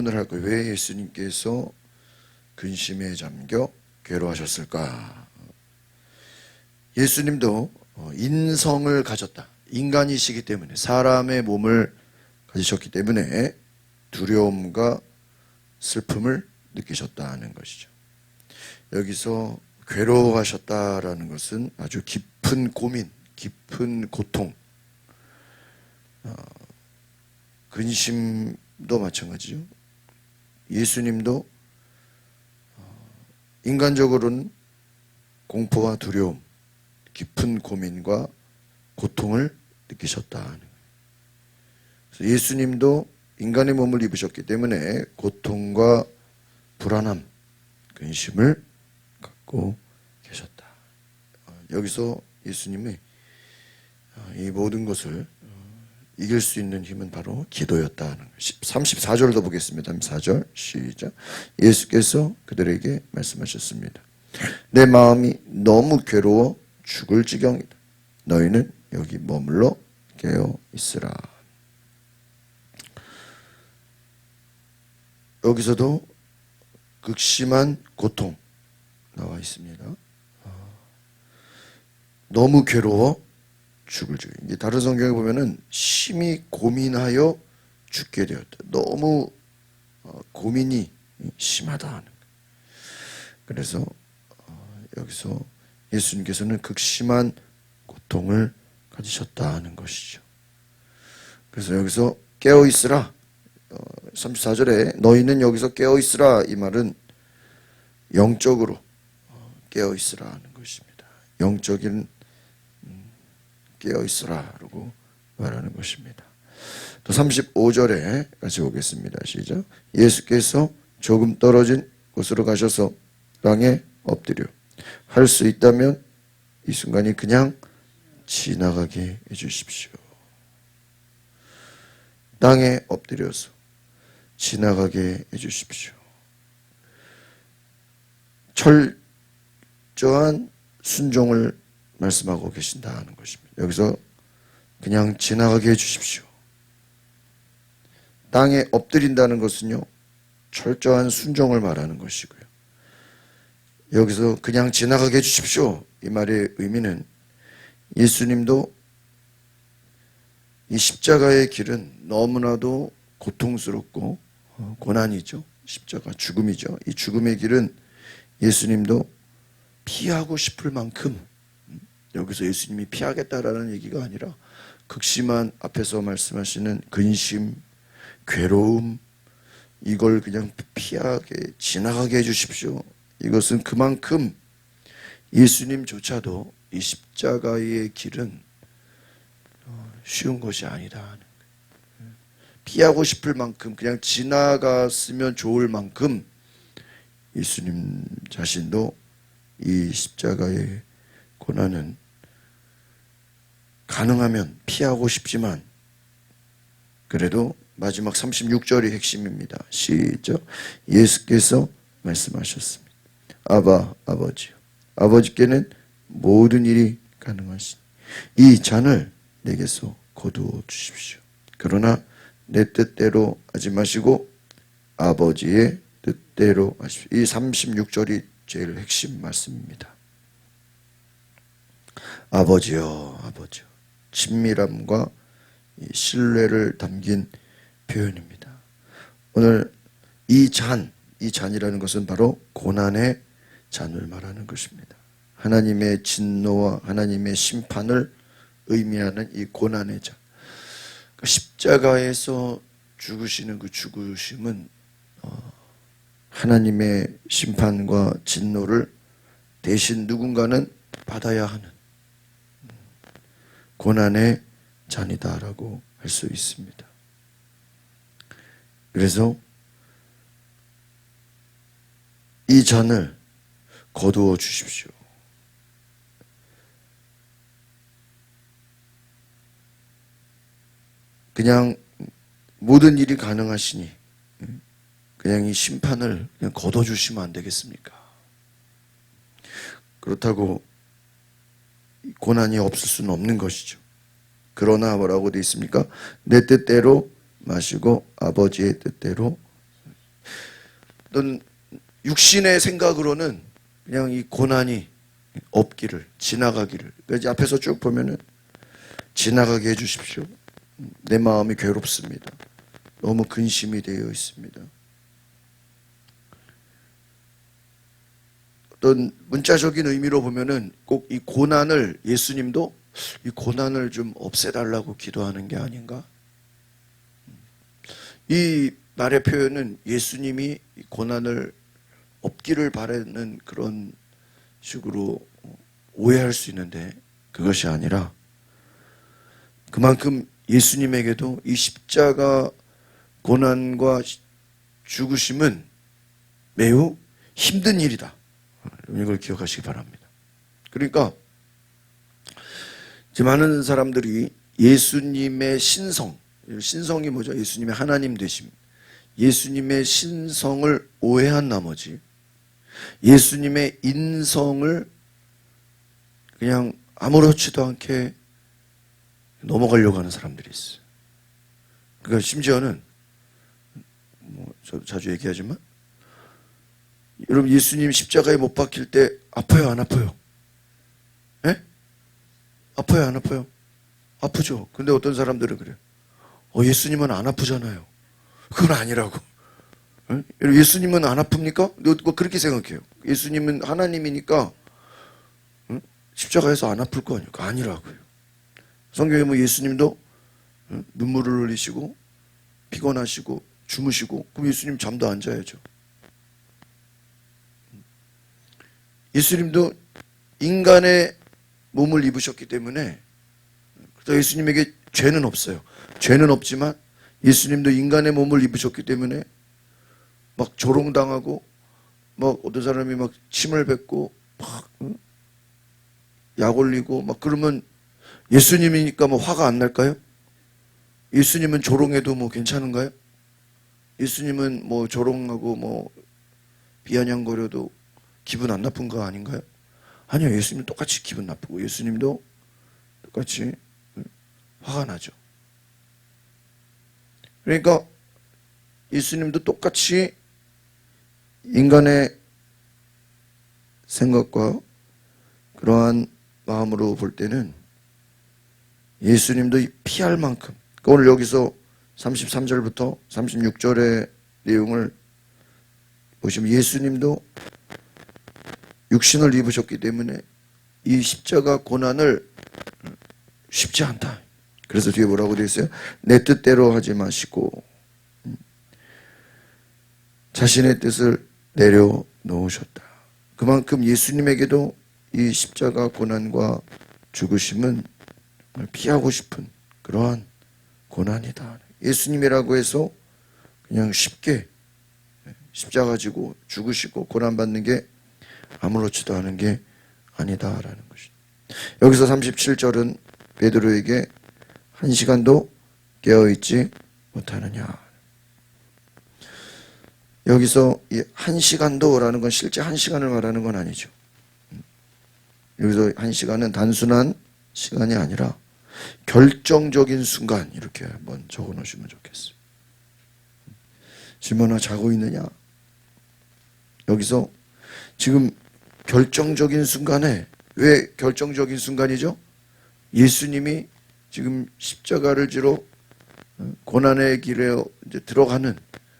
오늘 할 거예요. 왜 예수님께서 근심에 잠겨 괴로워하셨을까? 예수님도 인성을 가졌다. 인간이시기 때문에, 사람의 몸을 가지셨기 때문에 두려움과 슬픔을 느끼셨다는 것이죠. 여기서 괴로워하셨다라는 것은 아주 깊은 고민, 깊은 고통, 근심도 마찬가지죠. 예수님도 인간적으로는 공포와 두려움, 깊은 고민과 고통을 느끼셨다는 거예요. 그래서 예수님도 인간의 몸을 입으셨기 때문에 고통과 불안함, 근심을 갖고 계셨다. 여기서 예수님이 이 모든 것을 이길 수 있는 힘은 바로 기도였다는 거예요. 34절도 보겠습니다. 4절 시작. 예수께서 그들에게 말씀하셨습니다. 내 마음이 너무 괴로워 죽을 지경이다. 너희는 여기 머물러 깨어 있으라. 여기서도 극심한 고통 나와 있습니다. 너무 괴로워 죽을 지경. 다른 성경에 보면은 심히 고민하여 죽게 되었다. 너무 고민이 심하다 하는 거예요. 그래서 여기서 예수님께서는 극심한 고통을 가지셨다 하는 것이죠. 그래서 여기서 깨어 있으라. 34절에 너희는 여기서 깨어 있으라, 이 말은 영적으로 깨어 있으라 하는 것입니다. 영적인 깨어 있으라라고 말하는 것입니다. 또 35절에 같이 보겠습니다. 시작. 예수께서 조금 떨어진 곳으로 가셔서 땅에 엎드려 할 수 있다면 이 순간이 그냥 지나가게 해주십시오. 땅에 엎드려서 지나가게 해주십시오. 철저한 순종을 말씀하고 계신다는 것입니다. 여기서 그냥 지나가게 해주십시오. 땅에 엎드린다는 것은요, 철저한 순종을 말하는 것이고요. 여기서 그냥 지나가게 해주십시오, 이 말의 의미는 예수님도 이 십자가의 길은 너무나도 고통스럽고 고난이죠. 십자가 죽음이죠. 이 죽음의 길은 예수님도 피하고 싶을 만큼, 여기서 예수님이 피하겠다라는 얘기가 아니라 극심한 앞에서 말씀하시는 근심, 괴로움, 이걸 그냥 피하게 지나가게 해주십시오. 이것은 그만큼 예수님조차도 이 십자가의 길은 쉬운 것이 아니다. 피하고 싶을 만큼, 그냥 지나갔으면 좋을 만큼 예수님 자신도 이 십자가의 고난은 가능하면 피하고 싶지만 그래도 마지막 36절이 핵심입니다. 시작. 예수께서 말씀하셨습니다. 아버지요, 아버지께는 모든 일이 가능하시니 이 잔을 내게서 거두어 주십시오. 그러나 내 뜻대로 하지 마시고 아버지의 뜻대로 하십시오. 이 36절이 제일 핵심 말씀입니다. 아버지요, 아버지요. 친밀함과 신뢰를 담긴 표현입니다. 오늘 이 잔이라는 것은 바로 고난의 잔을 말하는 것입니다. 하나님의 진노와 하나님의 심판을 의미하는 이 고난의 잔. 십자가에서 죽으시는 그 죽으심은 하나님의 심판과 진노를 대신 누군가는 받아야 하는 고난의 잔이다라고 할 수 있습니다. 그래서 이 잔을 거두어 주십시오. 그냥 모든 일이 가능하시니 그냥 이 심판을 그냥 거둬 주시면 안 되겠습니까? 그렇다고 고난이 없을 수는 없는 것이죠. 그러나 뭐라고 되어 있습니까? 내 뜻대로 마시고 아버지의 뜻대로 어떤 육신의 생각으로는 그냥 이 고난이 없기를, 지나가기를. 그래서 앞에서 쭉 보면은 지나가게 해주십시오. 내 마음이 괴롭습니다. 너무 근심이 되어 있습니다. 어떤 문자적인 의미로 보면은 꼭 이 고난을, 예수님도 이 고난을 좀 없애달라고 기도하는 게 아닌가? 이 말의 표현은 예수님이 고난을 없기를 바라는 그런 식으로 오해할 수 있는데, 그것이 아니라 그만큼 예수님에게도 이 십자가 고난과 죽으심은 매우 힘든 일이다. 이걸 기억하시기 바랍니다. 그러니까 많은 사람들이 예수님의 신성이 뭐죠? 예수님의 하나님 되심, 예수님의 신성을 오해한 나머지 예수님의 인성을 그냥 아무렇지도 않게 넘어가려고 하는 사람들이 있어요. 그러니까 심지어는 저 자주 얘기하지만, 여러분 예수님 십자가에 못 박힐 때 아파요, 안 아파요? 예? 아파요, 안 아파요? 아프죠. 근데 어떤 사람들은 그래요. 예수님은 안 아프잖아요. 그건 아니라고. 예수님은 안 아픕니까? 그렇게 생각해요. 예수님은 하나님이니까 십자가에서 안 아플 거 아니에요. 아니라고요. 성경에 뭐 예수님도 눈물을 흘리시고 피곤하시고 주무시고, 그럼 예수님 잠도 안 자야죠. 예수님도 인간의 몸을 입으셨기 때문에, 그래서 예수님에게 죄는 없어요. 죄는 없지만 예수님도 인간의 몸을 입으셨기 때문에 막 조롱당하고, 막 어떤 사람이 막 침을 뱉고 막 약 올리고 막 그러면 예수님이니까 뭐 화가 안 날까요? 예수님은 조롱해도 뭐 괜찮은가요? 예수님은 뭐 조롱하고 뭐 비아냥거려도 기분 안 나쁜 거 아닌가요? 아니요, 예수님 똑같이 기분 나쁘고 예수님도 똑같이 화가 나죠. 그러니까 예수님도 똑같이 인간의 생각과 그러한 마음으로 볼 때는 예수님도 피할 만큼, 오늘 여기서 33절부터 36절의 내용을 보시면 예수님도 육신을 입으셨기 때문에 이 십자가 고난을 쉽지 않다. 그래서 뒤에 뭐라고 되어 있어요? 내 뜻대로 하지 마시고 자신의 뜻을 내려놓으셨다. 그만큼 예수님에게도 이 십자가 고난과 죽으심은 피하고 싶은 그러한 고난이다. 예수님이라고 해서 그냥 쉽게 십자가 지고 죽으시고 고난받는 게 아무렇지도 않은 게 아니다라는 것입니다. 여기서 37절은 베드로에게 한 시간도 깨어있지 못하느냐. 여기서 이 한 시간도라는 건 실제 한 시간을 말하는 건 아니죠. 여기서 한 시간은 단순한 시간이 아니라 결정적인 순간, 이렇게 한번 적어 놓으시면 좋겠어요. 시몬아, 자고 있느냐? 여기서 지금 결정적인 순간에, 왜 결정적인 순간이죠? 예수님이 지금 십자가를 지러 고난의 길에 이제 들어가는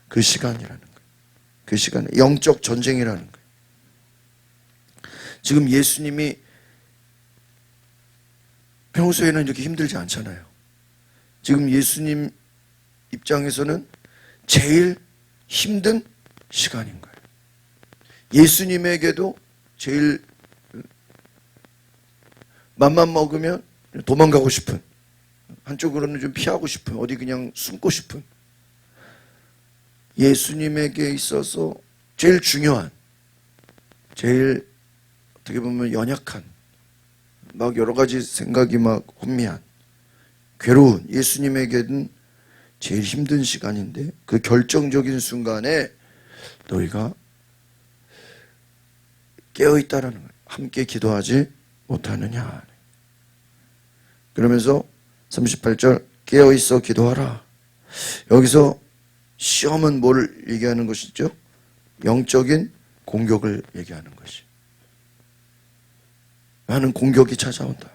그 시간이라는 거예요. 그 시간에 영적 전쟁이라는 거예요. 지금 예수님이 평소에는 이렇게 힘들지 않잖아요. 지금 예수님 입장에서는 제일 힘든 시간인 거예요. 예수님에게도 제일 맘만 먹으면 도망가고 싶은, 한쪽으로는 좀 피하고 싶은, 어디 그냥 숨고 싶은, 예수님에게 있어서 제일 중요한, 제일 어떻게 보면 연약한, 막 여러 가지 생각이 막 혼미한, 괴로운 예수님에게는 제일 힘든 시간인데, 그 결정적인 순간에 너희가 깨어있다라는 거예요. 함께 기도하지 못하느냐. 그러면서 38절 깨어있어 기도하라. 여기서 시험은 뭘 얘기하는 것이죠? 영적인 공격을 얘기하는 것이. 많은 공격이 찾아온다.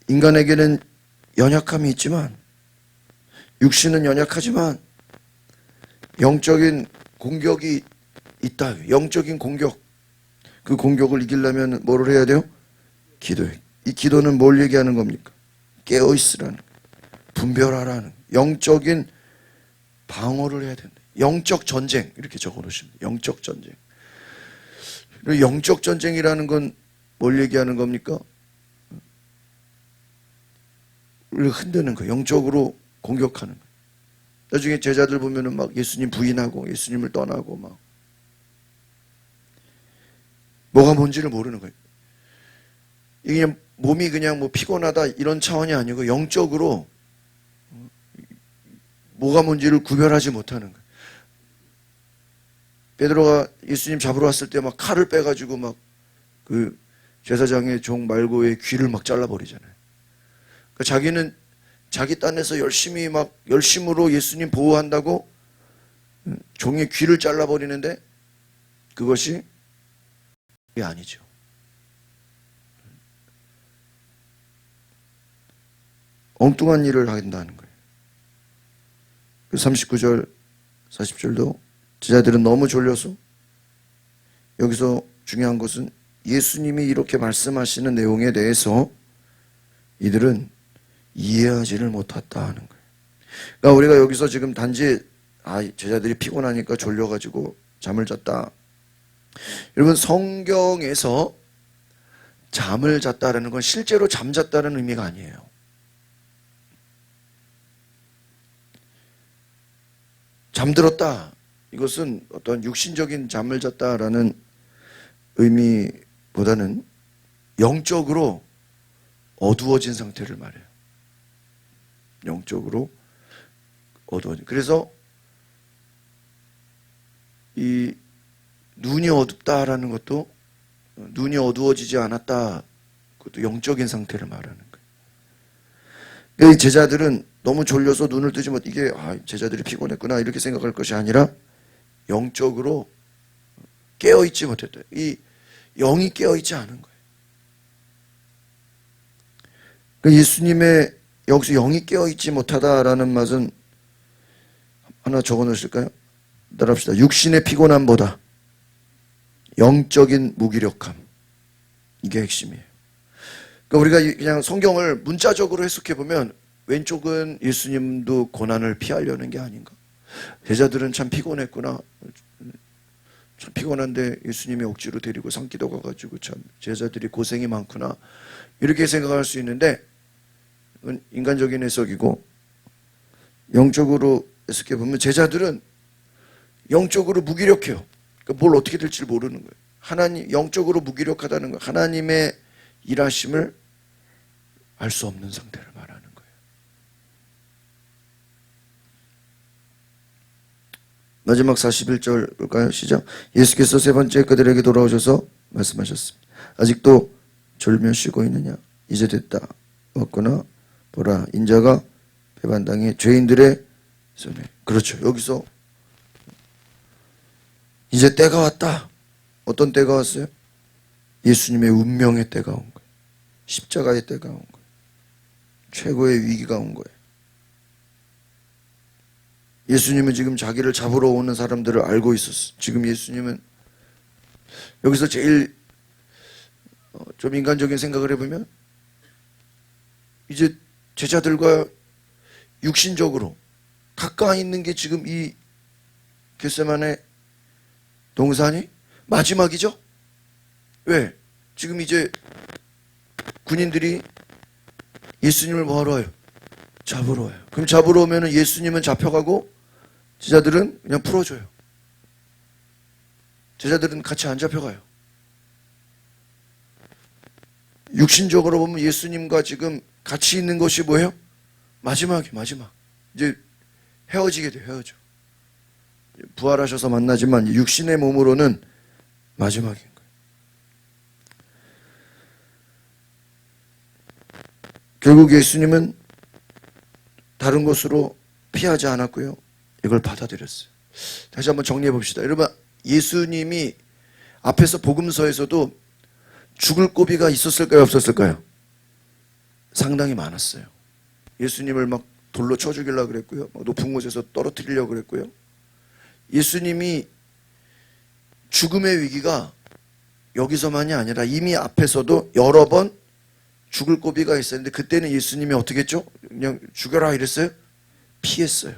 인간에게는 연약함이 있지만, 육신은 연약하지만 영적인 공격이 있다. 영적인 공격. 그 공격을 이기려면 뭐를 해야 돼요? 기도해. 이 기도는 뭘 얘기하는 겁니까? 깨어있으라는, 분별하라는, 영적인 방어를 해야 된다. 영적 전쟁, 이렇게 적어놓으시면 돼요. 영적 전쟁. 그리고 영적 전쟁이라는 건 뭘 얘기하는 겁니까? 우리를 흔드는 거예요. 영적으로 공격하는 거예요. 나중에 제자들 보면은 막 예수님 부인하고 예수님을 떠나고 막 뭐가 뭔지를 모르는 거예요. 이게 그냥 몸이 그냥 뭐 피곤하다 이런 차원이 아니고 영적으로 뭐가 뭔지를 구별하지 못하는 거예요. 베드로가 예수님 잡으러 왔을 때 막 칼을 빼가지고 막 그 제사장의 종 말고의 귀를 막 잘라버리잖아요. 그러니까 자기는 자기 딴에서 열심히 막 열심으로 예수님 보호한다고 종의 귀를 잘라버리는데 그것이 아니죠. 엉뚱한 일을 한다는 거예요. 39절, 40절도 제자들은 너무 졸려서, 여기서 중요한 것은 예수님이 이렇게 말씀하시는 내용에 대해서 이들은 이해하지를 못했다 하는 거예요. 그러니까 우리가 여기서 지금 단지 제자들이 피곤하니까 졸려가지고 잠을 잤다. 여러분, 성경에서 잠을 잤다라는 건 실제로 잠잤다는 의미가 아니에요. 잠들었다. 이것은 어떤 육신적인 잠을 잤다라는 의미보다는 영적으로 어두워진 상태를 말해요. 영적으로 어두워진. 그래서 이 눈이 어둡다라는 것도, 눈이 어두워지지 않았다, 그것도 영적인 상태를 말하는 거예요. 이 제자들은 너무 졸려서 눈을 뜨지 못, 이게 제자들이 피곤했구나 이렇게 생각할 것이 아니라 영적으로 깨어있지 못했다. 이 영이 깨어있지 않은 거예요. 그러니까 예수님의 여기서 영이 깨어있지 못하다라는 말은 하나 적어놓으실까요? 따라합시다. 육신의 피곤함보다 영적인 무기력함, 이게 핵심이에요. 그러니까 우리가 그냥 성경을 문자적으로 해석해 보면 왼쪽은 예수님도 고난을 피하려는 게 아닌가. 제자들은 참 피곤했구나. 참 피곤한데 예수님이 억지로 데리고 산기도 가가지고 참 제자들이 고생이 많구나. 이렇게 생각할 수 있는데 인간적인 해석이고, 영적으로 해석해 보면 제자들은 영적으로 무기력해요. 그러니까 뭘 어떻게 될지 모르는 거예요. 하나님, 영적으로 무기력하다는 거, 하나님의 일하심을 알 수 없는 상태를 말하는 거예요. 마지막 41절 볼까요? 시작. 예수께서 세 번째 그들에게 돌아오셔서 말씀하셨습니다. 아직도 졸며 쉬고 있느냐? 이제 됐다. 왔구나. 보라, 인자가 배반당해 죄인들의 손에. 그렇죠. 여기서 이제 때가 왔다. 어떤 때가 왔어요? 예수님의 운명의 때가 온 거예요. 십자가의 때가 온 거예요. 최고의 위기가 온 거예요. 예수님은 지금 자기를 잡으러 오는 사람들을 알고 있었어요. 지금 예수님은 여기서 제일 좀 인간적인 생각을 해보면 이제 제자들과 육신적으로 가까이 있는 게 지금 이 겟세마네 동산이 마지막이죠? 왜? 지금 이제 군인들이 예수님을 뭐하러 와요? 잡으러 와요. 그럼 잡으러 오면 예수님은 잡혀가고 제자들은 그냥 풀어줘요. 제자들은 같이 안 잡혀가요. 육신적으로 보면 예수님과 지금 같이 있는 것이 뭐예요? 마지막. 이제 헤어지게 돼요. 헤어져. 부활하셔서 만나지만 육신의 몸으로는 마지막인 거예요. 결국 예수님은 다른 곳으로 피하지 않았고요. 이걸 받아들였어요. 다시 한번 정리해 봅시다. 여러분, 예수님이 앞에서 복음서에서도 죽을 고비가 있었을까요, 없었을까요? 상당히 많았어요. 예수님을 막 돌로 쳐 죽이려고 그랬고요. 막 높은 곳에서 떨어뜨리려고 그랬고요. 예수님이 죽음의 위기가 여기서만이 아니라 이미 앞에서도 여러 번 죽을 고비가 있었는데, 그때는 예수님이 어떻게 했죠? 그냥 죽여라 이랬어요? 피했어요.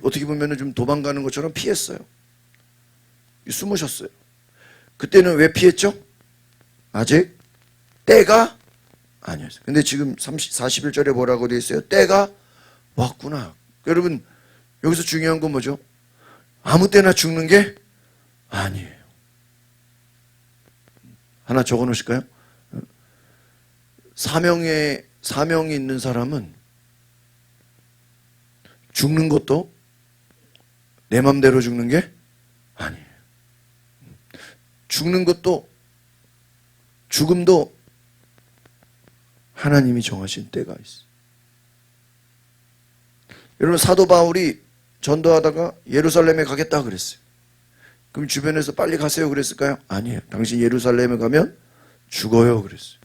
어떻게 보면 좀 도망가는 것처럼 피했어요. 숨으셨어요. 그때는 왜 피했죠? 아직 때가 아니었어요. 근데 지금 41절에 뭐라고 되어 있어요? 때가 왔구나. 여러분, 여기서 중요한 건 뭐죠? 아무 때나 죽는 게 아니에요. 하나 적어 놓으실까요? 사명이 있는 사람은 죽는 것도 내 맘대로 죽는 게 아니에요. 죽는 것도, 죽음도 하나님이 정하신 때가 있어요. 여러분, 사도 바울이 전도하다가 예루살렘에 가겠다 그랬어요. 그럼 주변에서 빨리 가세요 그랬을까요? 아니에요. 당신 예루살렘에 가면 죽어요 그랬어요.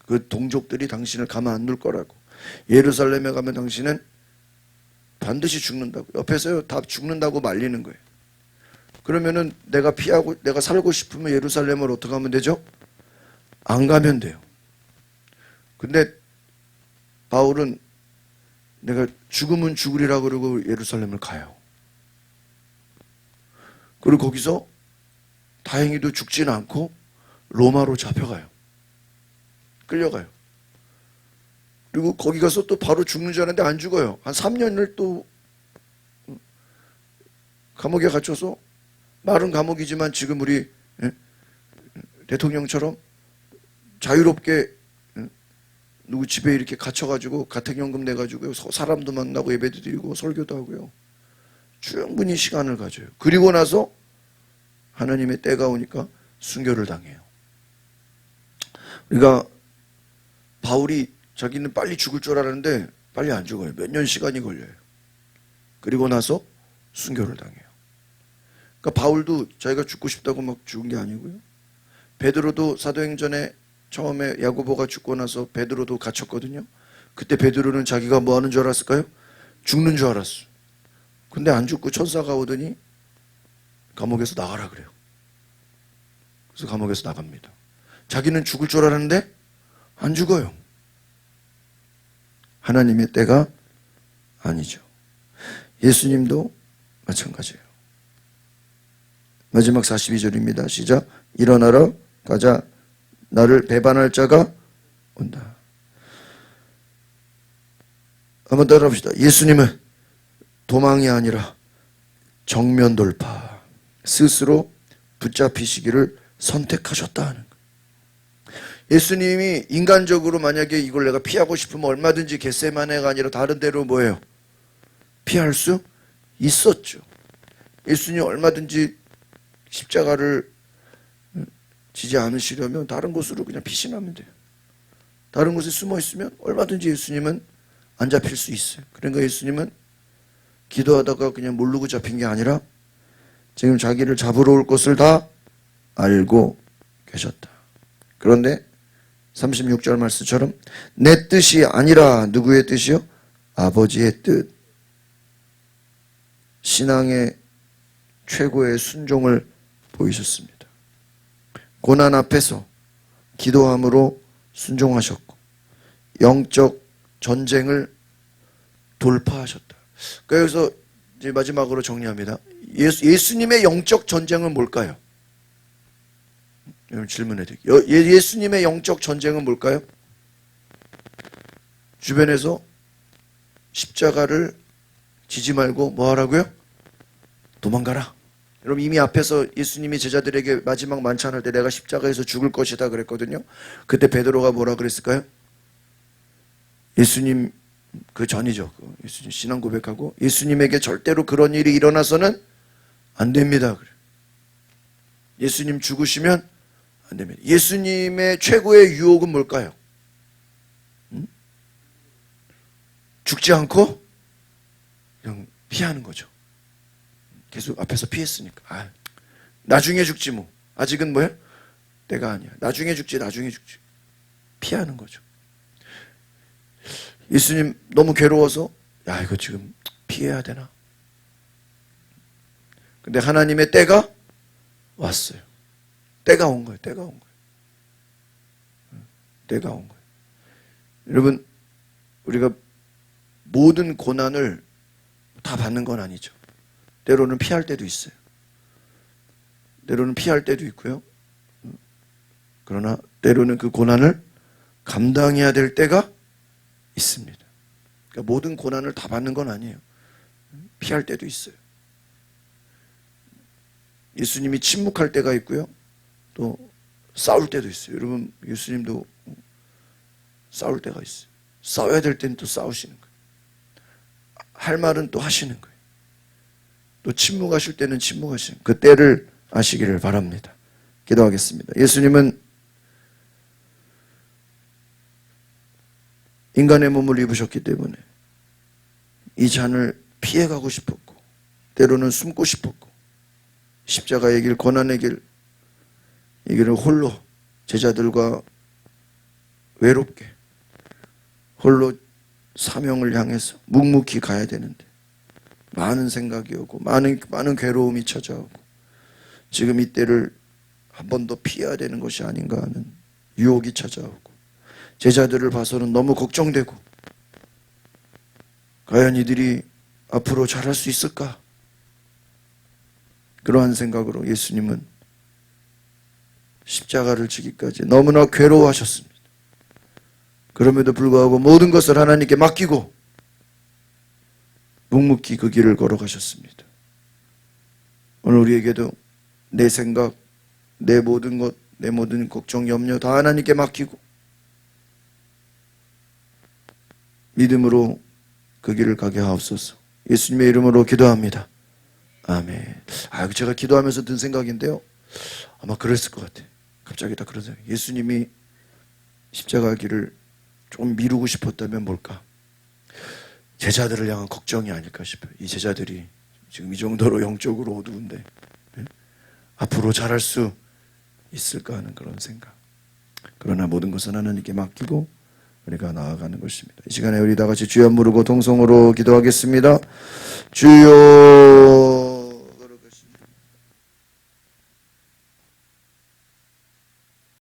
그 동족들이 당신을 가만 안 둘 거라고. 예루살렘에 가면 당신은 반드시 죽는다고. 옆에서요, 다 죽는다고 말리는 거예요. 그러면은 내가 피하고, 내가 살고 싶으면 예루살렘을 어떻게 하면 되죠? 안 가면 돼요. 근데 바울은 내가 죽으면 죽으리라 그러고 예루살렘을 가요. 그리고 거기서 다행히도 죽지는 않고 로마로 잡혀가요. 끌려가요. 그리고 거기 가서 또 바로 죽는 줄 알았는데 안 죽어요. 한 3년을 또 감옥에 갇혀서, 말은 감옥이지만 지금 우리 대통령처럼 자유롭게 누구 집에 이렇게 갇혀가지고 가택연금 내가지고 사람도 만나고 예배도 드리고 설교도 하고요. 충분히 시간을 가져요. 그리고 나서 하나님의 때가 오니까 순교를 당해요. 그러니까 바울이 자기는 빨리 죽을 줄 알았는데 빨리 안 죽어요. 몇 년 시간이 걸려요. 그리고 나서 순교를 당해요. 그러니까 바울도 자기가 죽고 싶다고 막 죽은 게 아니고요. 베드로도 사도행전에 처음에 야고보가 죽고 나서 베드로도 갇혔거든요. 그때 베드로는 자기가 뭐 하는 줄 알았을까요? 죽는 줄 알았어. 근데 안 죽고 천사가 오더니 감옥에서 나가라 그래요. 그래서 감옥에서 나갑니다. 자기는 죽을 줄 알았는데 안 죽어요. 하나님의 때가 아니죠. 예수님도 마찬가지예요. 마지막 42절입니다. 시작. 일어나라 가자. 나를 배반할 자가 온다. 한번 따라합시다. 예수님은 도망이 아니라 정면 돌파, 스스로 붙잡히시기를 선택하셨다 하는 거예요. 예수님이 인간적으로 만약에 이걸 내가 피하고 싶으면 얼마든지 겟세마네가 아니라 다른 데로 뭐예요? 피할 수 있었죠. 예수님 얼마든지 십자가를 지지 않으시려면 다른 곳으로 그냥 피신하면 돼요. 다른 곳에 숨어 있으면 얼마든지 예수님은 안 잡힐 수 있어요. 그러니까 예수님은 기도하다가 그냥 모르고 잡힌 게 아니라 지금 자기를 잡으러 올 것을 다 알고 계셨다. 그런데 36절 말씀처럼 내 뜻이 아니라 누구의 뜻이요? 아버지의 뜻. 신앙의 최고의 순종을 보이셨습니다. 고난 앞에서 기도함으로 순종하셨고 영적 전쟁을 돌파하셨다. 그래서 이제 마지막으로 정리합니다. 예수님의 영적 전쟁은 뭘까요? 여러분 질문해 드릴게요. 예수님의 영적 전쟁은 뭘까요? 주변에서 십자가를 지지 말고 뭐 하라고요? 도망가라. 여러분 이미 앞에서 예수님이 제자들에게 마지막 만찬할 때 내가 십자가에서 죽을 것이다 그랬거든요. 그때 베드로가 뭐라 그랬을까요? 예수님 그 전이죠. 예수님 신앙 고백하고 예수님에게 절대로 그런 일이 일어나서는 안 됩니다. 그래. 예수님 죽으시면 안 됩니다. 예수님의 최고의 유혹은 뭘까요? 죽지 않고 그냥 피하는 거죠. 계속 앞에서 피했으니까. 아, 나중에 죽지 뭐. 아직은 뭐야? 때가 아니야. 나중에 죽지, 나중에 죽지. 피하는 거죠. 예수님 너무 괴로워서 야, 이거 지금 피해야 되나? 근데 하나님의 때가 왔어요. 때가 온 거예요. 때가 온 거예요. 때가 온 거예요. 여러분, 우리가 모든 고난을 다 받는 건 아니죠. 때로는 피할 때도 있어요. 때로는 피할 때도 있고요. 그러나 때로는 그 고난을 감당해야 될 때가 있습니다. 그러니까 모든 고난을 다 받는 건 아니에요. 피할 때도 있어요. 예수님이 침묵할 때가 있고요. 또 싸울 때도 있어요. 여러분, 예수님도 싸울 때가 있어요. 싸워야 될 때는 또 싸우시는 거예요. 할 말은 또 하시는 거예요. 또 침묵하실 때는 침묵하시는 거예요. 그 때를 아시기를 바랍니다. 기도하겠습니다. 예수님은 인간의 몸을 입으셨기 때문에 이 잔을 피해가고 싶었고 때로는 숨고 싶었고 십자가의 길, 고난의 길, 이 길을 홀로 제자들과 외롭게 홀로 사명을 향해서 묵묵히 가야 되는데 많은 생각이 오고 많은 괴로움이 찾아오고 지금 이때를 한 번 더 피해야 되는 것이 아닌가 하는 유혹이 찾아오고 제자들을 봐서는 너무 걱정되고 과연 이들이 앞으로 잘할 수 있을까? 그러한 생각으로 예수님은 십자가를 지기까지 너무나 괴로워하셨습니다. 그럼에도 불구하고 모든 것을 하나님께 맡기고 묵묵히 그 길을 걸어가셨습니다. 오늘 우리에게도 내 생각, 내 모든 것, 내 모든 걱정, 염려 다 하나님께 맡기고 믿음으로 그 길을 가게 하옵소서. 예수님의 이름으로 기도합니다. 아멘. 제가 기도하면서 든 생각인데요. 아마 그랬을 것 같아요. 갑자기 딱 그런 생각. 예수님이 십자가 길을 좀 미루고 싶었다면 뭘까? 제자들을 향한 걱정이 아닐까 싶어요. 이 제자들이 지금 이 정도로 영적으로 어두운데 앞으로 잘할 수 있을까 하는 그런 생각. 그러나 모든 것은 하나님께 맡기고 우리가 나아가는 것입니다. 이 시간에 우리 다 같이 주여 부르고 동성으로 기도하겠습니다. 주여